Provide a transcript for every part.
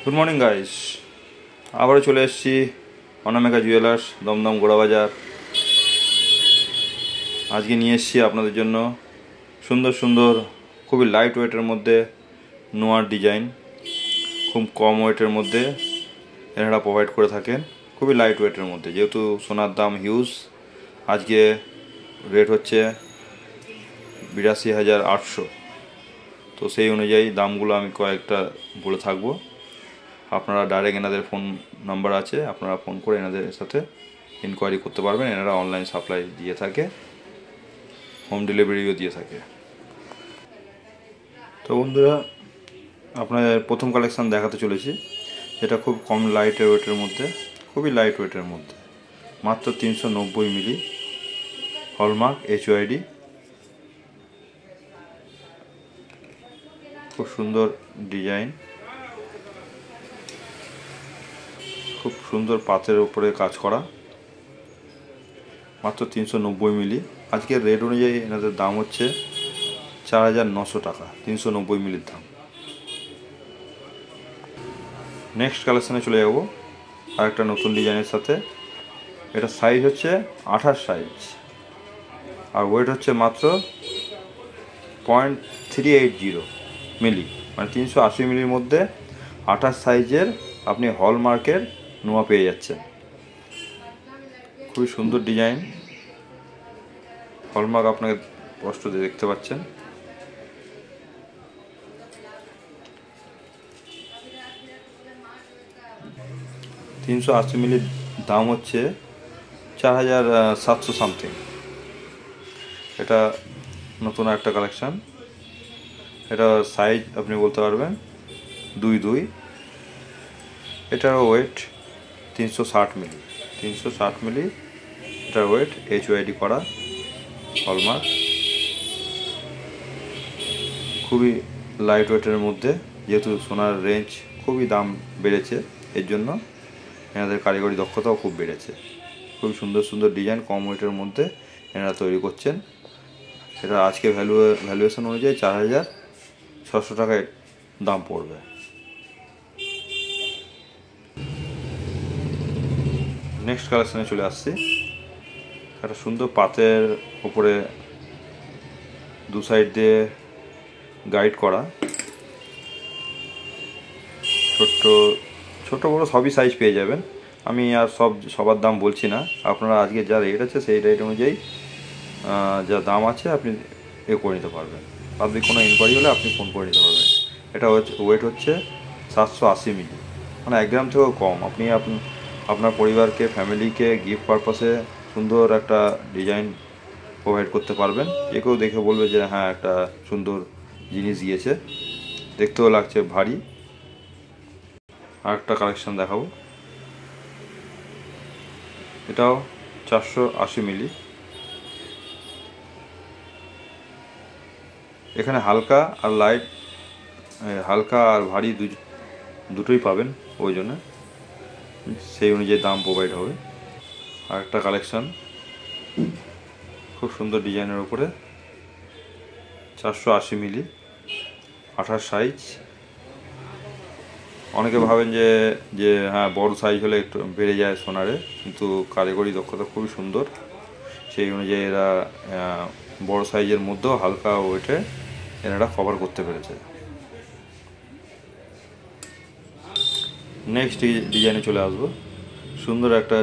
Good morning guys, আবারও চলে এসেছি অনামিকা জুয়েলার্স, দমদম গোড়াবাজার। আজকে নিয়ে এসেছি আপনাদের জন্য সুন্দর সুন্দর খুবই লাইট ওয়েটের মধ্যে নোয়ার ডিজাইন। খুব কম ওয়েটের মধ্যে এনারা প্রোভাইড করে থাকেন, খুবই লাইট ওয়েটের মধ্যে। যেহেতু সোনার দাম হিউজ, আজকে রেট হচ্ছে ৮২,৮০০। তো সেই অনুযায়ী দামগুলো আমি কয়েকটা বলে থাকবো। আপনারা ডাইরেক্ট এনাদের ফোন নাম্বার আছে, আপনারা ফোন করে এনাদের সাথে ইনকোয়ারি করতে পারবেন। এনারা অনলাইন সাপ্লাই দিয়ে থাকে, হোম ডেলিভারিও দিয়ে থাকে। তো বন্ধুরা, আপনাদের প্রথম কালেকশান দেখাতে চলেছি, এটা খুব কম লাইট ওয়েটের মধ্যে, খুবই লাইট ওয়েটের মধ্যে, মাত্র 390 মিলি, হলমার্ক HYD। খুব সুন্দর ডিজাইন, খুব সুন্দর পাতের উপরে কাজ করা, মাত্র 390 মিলি। আজকের রেট অনুযায়ী এনাদের দাম হচ্ছে 4,900 টাকা, 390 মিলির দাম। নেক্সট কালেকশানে চলে যাব আরেকটা নতুন ডিজাইনের সাথে। এটা সাইজ হচ্ছে 28 সাইজ, আর ওয়েট হচ্ছে মাত্র 0.380 মিলি, মানে 380 মিলির মধ্যে 28 সাইজের আপনি হলমার্কের নোয়া পেয়ে যাচ্ছেন। খুবই সুন্দর ডিজাইন, হলমার্ক আপনাকে স্পষ্ট দেখতে পাচ্ছেন। $380 মিলির দাম হচ্ছে 4,700 সামথিং। এটা নতুন একটা কালেকশান। এটা সাইজ আপনি বলতে পারবেন 2.2। এটারও ওয়েট 360 মিলি, 360 মিলি এটার ওয়েট, HYD করা, হলমার্ক। খুবই লাইট ওয়েটের মধ্যে, যেহেতু সোনার রেঞ্জ খুবই দাম বেড়েছে, এর জন্য এনাদের কারিগরি দক্ষতাও খুব বেড়েছে। খুবই সুন্দর সুন্দর ডিজাইন কম ওয়েটের মধ্যে এনারা তৈরি করছেন। এটা আজকে ভ্যালুয়েশন অনুযায়ী 4,600 টাকায় দাম পড়বে। নেক্সট কালেকশানে চলে আসছি। একটা সুন্দর পাতের উপরে দু সাইড দিয়ে গাইড করা, ছোট বড় সবই সাইজ পেয়ে যাবেন। আমি আর সবার দাম বলছি না, আপনারা আজকে যা রেট আছে সেই রেট অনুযায়ী যা দাম আছে আপনি করে নিতে পারবেন। পাবলিক কোনো ইনকোয়ারি হলে আপনি ফোন করে নিতে পারবেন। এটা ওয়েট হচ্ছে 780 মিলি, মানে 1 গ্রাম থেকেও কম। আপনি আপনার পরিবারকে, ফ্যামিলিকে গিফট পারপাসে সুন্দর একটা ডিজাইন প্রোভাইড করতে পারবেন। যে কেউ দেখে বলবে যে হ্যাঁ, একটা সুন্দর জিনিস দিয়েছে, দেখতেও লাগছে ভারী। আরেকটা কালেকশান দেখাবো, এটাও 480 মিলি। এখানে হালকা আর লাইট, হালকা আর ভারী দুটোই পাবেন, ওই জন্য সেই অনুযায়ী দাম প্রোভাইড হবে। আরেকটা কালেকশান খুব সুন্দর ডিজাইনের উপরে, 480 মিলি, 28 সাইজ। অনেকে ভাবেন যে হ্যাঁ, বড় সাইজ হলে একটু বেড়ে যায় সোনারে, কিন্তু কারিগরি দক্ষতা খুবই সুন্দর, সেই অনুযায়ী এরা বড় সাইজের মধ্যেও হালকা ওয়েটে এনারা কভার করতে পেরেছে। নেক্সট ডিজাইনে চলে আসবো, সুন্দর একটা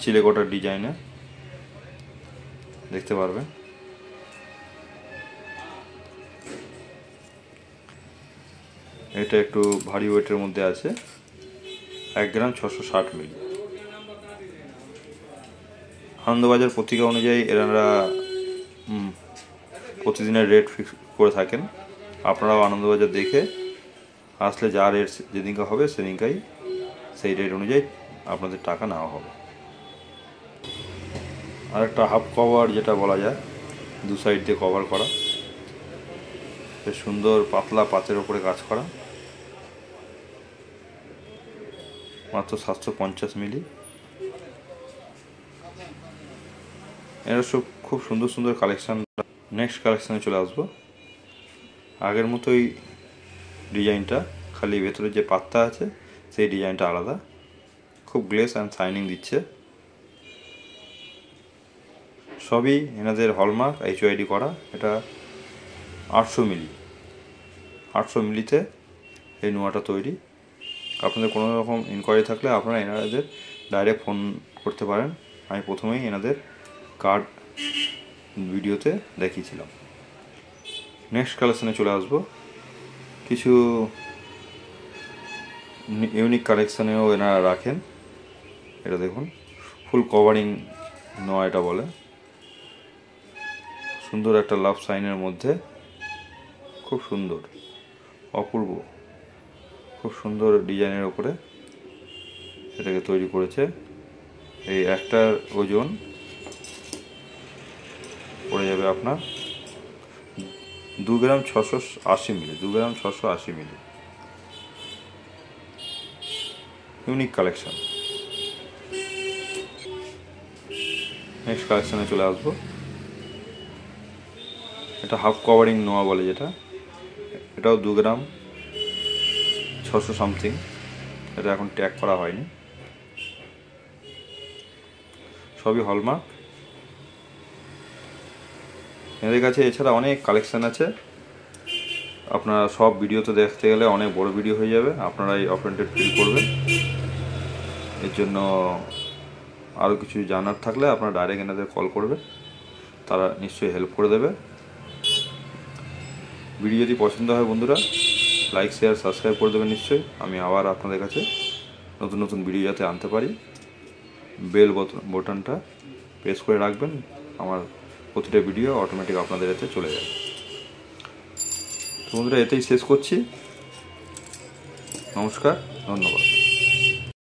চিলেকোটার ডিজাইনে দেখতে পারবেন। এটা একটু ভারী ওয়েটের মধ্যে আছে, 1 গ্রাম 660 মিলি। আনন্দবাজার পত্রিকা অনুযায়ী এনারা প্রতিদিনের রেট ফিক্স করে থাকেন। আপনারাও আনন্দবাজার দেখে আসলে যা রেট যেদিনকে হবে সেদিনকাই সেই রেট অনুযায়ী আপনাদের টাকা নেওয়া হবে। আর একটা হাফ কভার যেটা বলা যায়, দু সাইড দিয়ে কভার করা, বেশ সুন্দর পাতলা পাতের ওপরে কাজ করা, মাত্র 750 মিলি। এরা সব খুব সুন্দর সুন্দর কালেকশান। নেক্সট কালেকশানে চলে আসবো। আগের মতোই ডিজাইনটা, খালি ভেতরে যে পাতটা আছে সেই ডিজাইনটা আলাদা। খুব গ্লেস অ্যান্ড শাইনিং দিচ্ছে। সবই এনাদের হলমার্ক HYD করা। এটা 800 মিলি, 800 মিলিতে এই নোয়াটা তৈরি। আপনাদের কোনো রকম ইনকোয়ারি থাকলে আপনারা এনাদের ডাইরেক্ট ফোন করতে পারেন। আমি প্রথমেই এনাদের কার্ড ভিডিওতে দেখিয়েছিলাম। নেক্সট কালেকশানে চলে আসবো। কিছু ইউনিক কালেকশানেও এনারা রাখেন। এটা দেখুন, ফুল কভারিং নোয়া এটা বলে। সুন্দর একটা লাভ সাইনের মধ্যে, খুব সুন্দর, অপূর্ব, খুব সুন্দর ডিজাইনের ওপরে এটাকে তৈরি করেছে। এই একটার ওজন পড়ে যাবে আপনার 2 gram 680 milli, 2 gram 680 milli. Unique collection. Next কালেকশানে চলে আসবো। এটা হাফ কভারিং নোয়া বলে যেটা, এটাও 2 গ্রাম 600 সামথিং। এটা এখন ট্যাগ করা হয়নি, সবই হলমার্ক। এদের কাছে এছাড়া অনেক কালেকশান আছে। আপনারা সব ভিডিওতে দেখতে গেলে অনেক বড় ভিডিও হয়ে যাবে, আপনারাই অফেন্ডেড ফিল করবেন। এর জন্য আরও কিছু জানার থাকলে আপনারা ডাইরেক্ট এনাদের কল করবে, তারা নিশ্চয়ই হেল্প করে দেবে। ভিডিও যদি পছন্দ হয় বন্ধুরা, লাইক শেয়ার সাবস্ক্রাইব করে দেবেন নিশ্চয়ই। আমি আবার আপনাদের কাছে নতুন নতুন ভিডিও যাতে আনতে পারি, বেল বাটনটা প্রেস করে রাখবেন। আমার প্রতিটা ভিডিও অটোমেটিক আপনাদের এতে চলে যাবে। তো বন্ধুরা, এতেই শেষ করছি। নমস্কার, ধন্যবাদ।